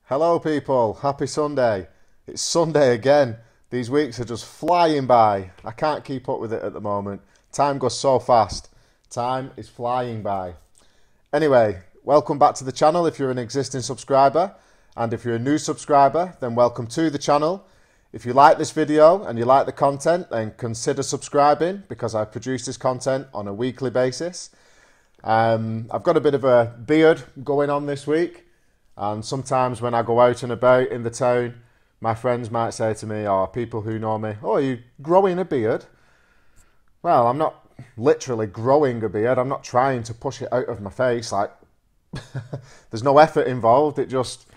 Hello people, happy Sunday. It's Sunday again. These weeks are just flying by. I can't keep up with it at the moment. Time goes so fast. Time is flying by. Anyway, welcome back to the channel if you're an existing subscriber. And if you're a new subscriber, then welcome to the channel. If you like this video and you like the content, then consider subscribing because I produce this content on a weekly basis. I've got a bit of a beard going on this week. And sometimes when I go out and about in the town, my friends might say to me, or people who know me, "Oh, are you growing a beard?" Well, I'm not literally growing a beard. I'm not trying to push it out of my face. Like, there's no effort involved. It just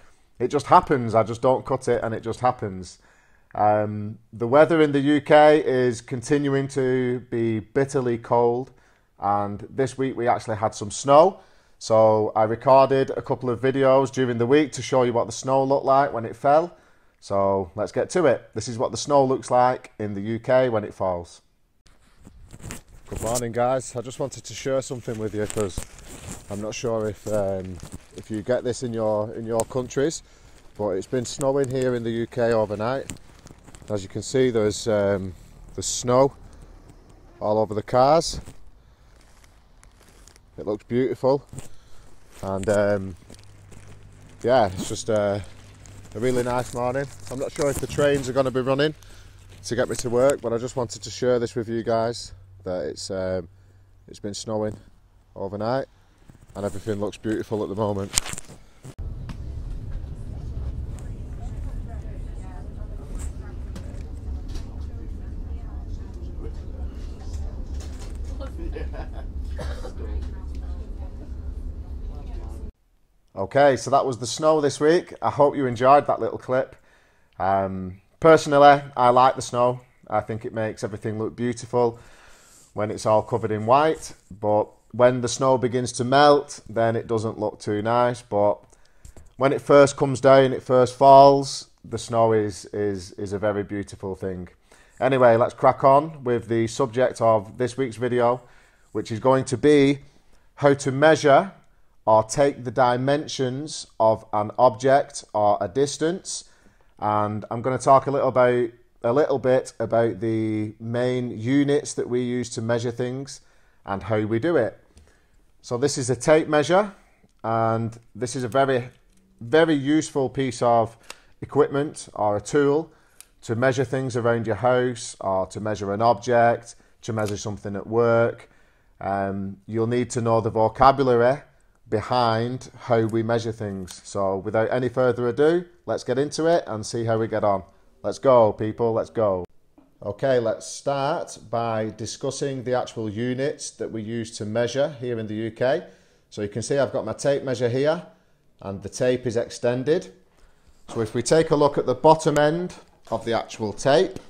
happens. I just don't cut it and it just happens. The weather in the UK is continuing to be bitterly cold. And this week we actually had some snow. So I recorded a couple of videos during the week to show you what the snow looked like when it fell. So let's get to it. This is what the snow looks like in the UK when it falls. Good morning, guys. I just wanted to share something with you because I'm not sure if you get this in your countries, but it's been snowing here in the UK overnight. As you can see, there's snow all over the cars. It looks beautiful, and yeah, it's just a really nice morning. I'm not sure if the trains are going to be running to get me to work, but I just wanted to share this with you guys, that it's been snowing overnight and everything looks beautiful at the moment. Okay, so that was the snow this week. I hope you enjoyed that little clip. Personally, I like the snow. I think it makes everything look beautiful when it's all covered in white. But when the snow begins to melt, then it doesn't look too nice. But when it first comes down, it first falls, the snow is a very beautiful thing. Anyway, let's crack on with the subject of this week's video, which is going to be how to measure or take the dimensions of an object or a distance. And I'm going to talk a little bit about the main units that we use to measure things and how we do it. So this is a tape measure, and this is a very, very useful piece of equipment or a tool to measure things around your house, or to measure an object, to measure something at work. You'll need to know the vocabulary behind how we measure things. So without any further ado, let's get into it and see how we get on. Let's go, people, let's go. Okay, let's start by discussing the actual units that we use to measure here in the UK. So you can see I've got my tape measure here, and the tape is extended. So if we take a look at the bottom end of the actual tape,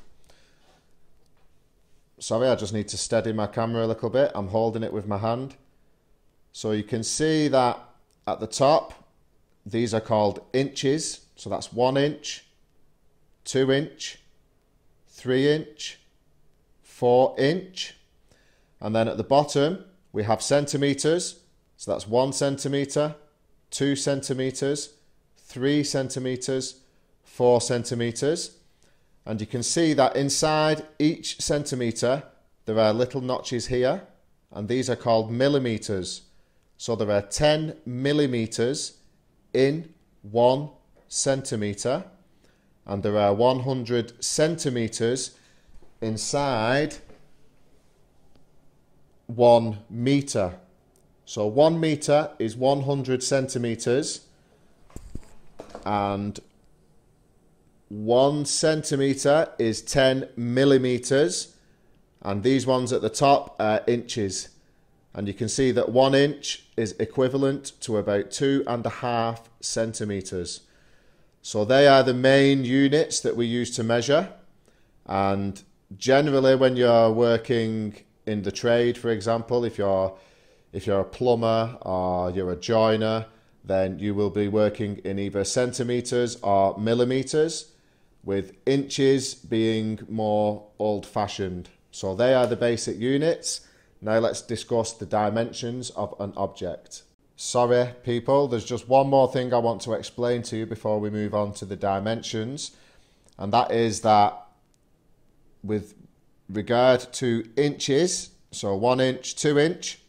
sorry, I just need to steady my camera a little bit. I'm holding it with my hand. So you can see that at the top, these are called inches. So that's 1 inch, 2 inch, 3 inch, 4 inch. And then at the bottom, we have centimeters. So that's 1 centimeter, 2 centimeters, 3 centimeters, 4 centimeters. And you can see that inside each centimeter, there are little notches here, and these are called millimeters. So there are 10 millimeters in 1 centimeter, and there are 100 centimeters inside 1 meter. So 1 meter is 100 centimeters, and 1 centimeter is 10 millimeters, and these ones at the top are inches. And you can see that 1 inch is equivalent to about 2.5 centimeters. So they are the main units that we use to measure. And generally, when you're working in the trade, for example, if you're a plumber or you're a joiner, then you will be working in either centimeters or millimeters, with inches being more old-fashioned. So they are the basic units. Now let's discuss the dimensions of an object. Sorry, people, there's just one more thing I want to explain to you before we move on to the dimensions. And that is that with regard to inches, so 1 inch, 2 inch,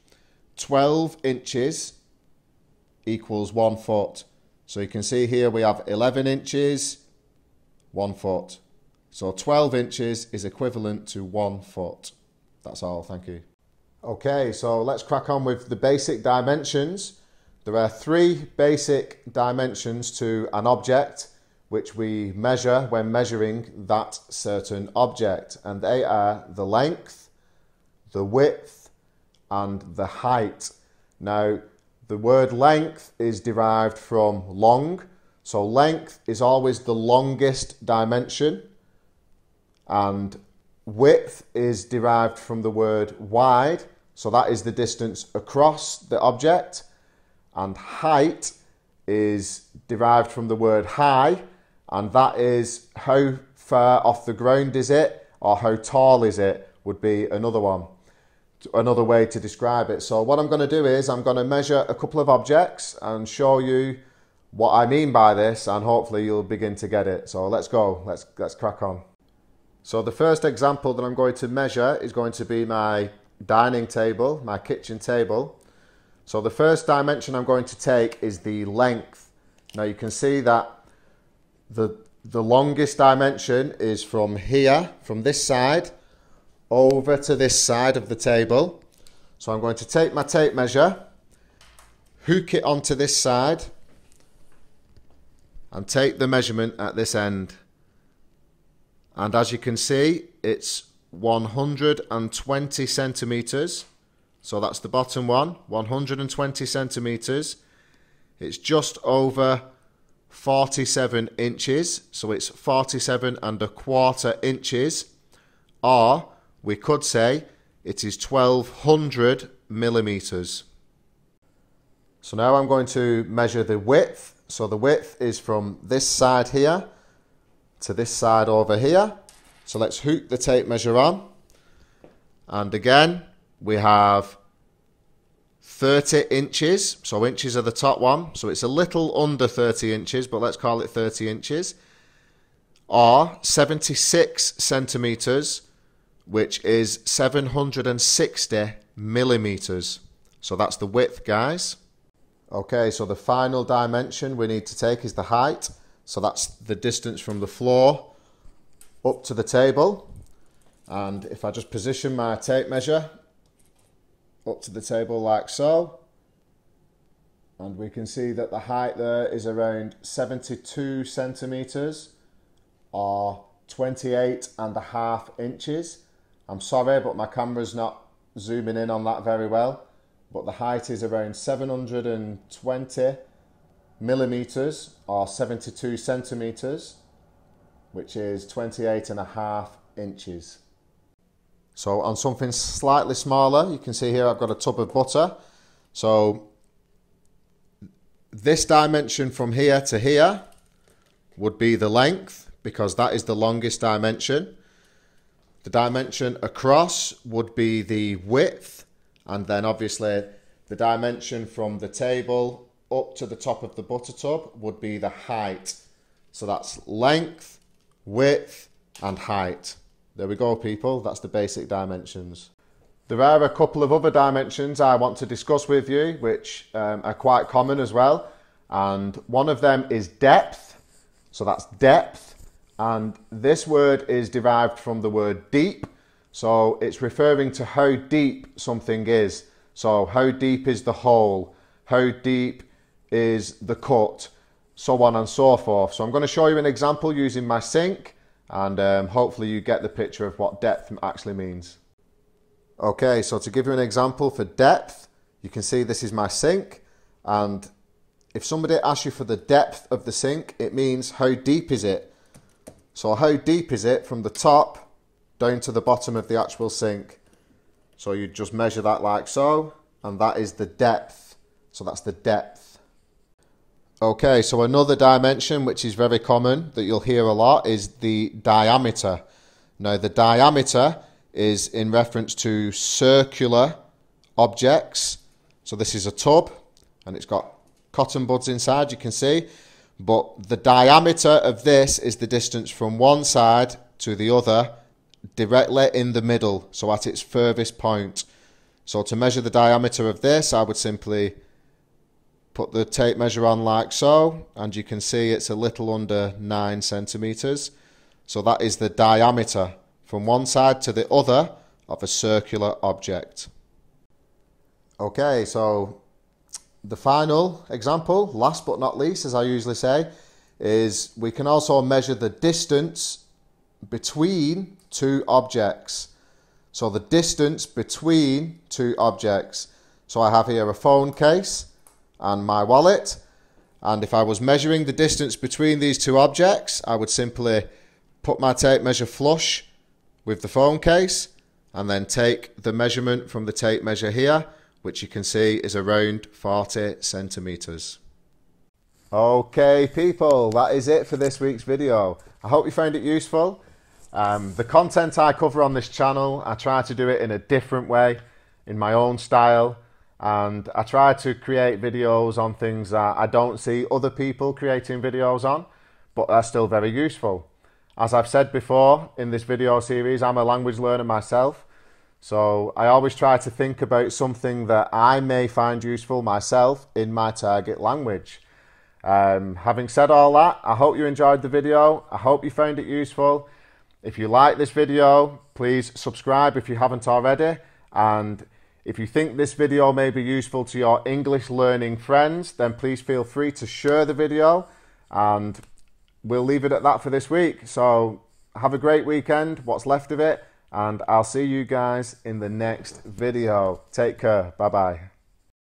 12 inches equals 1 foot. So you can see here we have 11 inches, 1 foot. So 12 inches is equivalent to 1 foot. That's all, thank you. Okay, so let's crack on with the basic dimensions. There are 3 basic dimensions to an object which we measure when measuring that certain object, and they are the length, the width, and the height. Now, the word length is derived from long, so length is always the longest dimension, and width is derived from the word wide, so that is the distance across the object. And height is derived from the word high, and that is how far off the ground is it, or how tall is it, would be another one, another way to describe it. So what I'm going to do is I'm going to measure a couple of objects and show you what I mean by this, and hopefully you'll begin to get it. So let's go, let's crack on. So the first example that I'm going to measure is going to be my dining table, my kitchen table. So the first dimension I'm going to take is the length. Now you can see that the longest dimension is from here, from this side, over to this side of the table. So I'm going to take my tape measure, hook it onto this side, and take the measurement at this end. And as you can see, it's 120 centimetres. So that's the bottom one, 120 centimetres. It's just over 47 inches, so it's 47¼ inches, or we could say it is 1200 millimetres. So now I'm going to measure the width. So the width is from this side here to this side over here. So let's hook the tape measure on, and again we have 30 inches, so inches are the top one, so it's a little under 30 inches, but let's call it 30 inches, or 76 centimetres, which is 760 millimetres. So that's the width, guys. Okay, so the final dimension we need to take is the height. So that's the distance from the floor up to the table. And if I just position my tape measure up to the table like so, and we can see that the height there is around 72 centimetres, or 28½ inches. I'm sorry, but my camera's not zooming in on that very well, but the height is around 720 millimetres, or 72 centimetres, which is 28½ inches. So on something slightly smaller, you can see here I've got a tub of butter. So this dimension from here to here would be the length, because that is the longest dimension. The dimension across would be the width, and then obviously the dimension from the table up to the top of the butter tub would be the height. So that's length, width, and height. There we go, people, that's the basic dimensions. There are a couple of other dimensions I want to discuss with you, which are quite common as well. And one of them is depth. So that's depth. And this word is derived from the word deep. So it's referring to how deep something is. So how deep is the hole? How deep is the cut? So on and so forth. So I'm going to show you an example using my sink, and hopefully you get the picture of what depth actually means. Okay, so to give you an example for depth, you can see this is my sink, and if somebody asks you for the depth of the sink, it means how deep is it. So how deep is it from the top down to the bottom of the actual sink? So you just measure that like so, and that is the depth. So that's the depth. Okay, so another dimension which is very common that you'll hear a lot is the diameter. Now the diameter is in reference to circular objects. So this is a tub, and it's got cotton buds inside, you can see. But the diameter of this is the distance from one side to the other, directly in the middle, so at its furthest point. So to measure the diameter of this, I would simply put the tape measure on like so, and you can see it's a little under 9 centimeters. So that is the diameter from one side to the other of a circular object. Okay, so the final example, last but not least, as I usually say, is we can also measure the distance between two objects. So the distance between two objects. So I have here a phone case and my wallet, and if I was measuring the distance between these two objects, I would simply put my tape measure flush with the phone case and then take the measurement from the tape measure here, which you can see is around 40 centimeters. Okay people, that is it for this week's video. I hope you found it useful. The content I cover on this channel, I try to do it in a different way, in my own style, and I try to create videos on things that I don't see other people creating videos on, but are still very useful. As I've said before in this video series, I'm a language learner myself, so I always try to think about something that I may find useful myself in my target language. Having said all that, I hope you enjoyed the video. I hope you found it useful. If you like this video, please subscribe if you haven't already, and if you think this video may be useful to your English learning friends, then please feel free to share the video, and we'll leave it at that for this week. So have a great weekend, what's left of it, and I'll see you guys in the next video. Take care. Bye bye.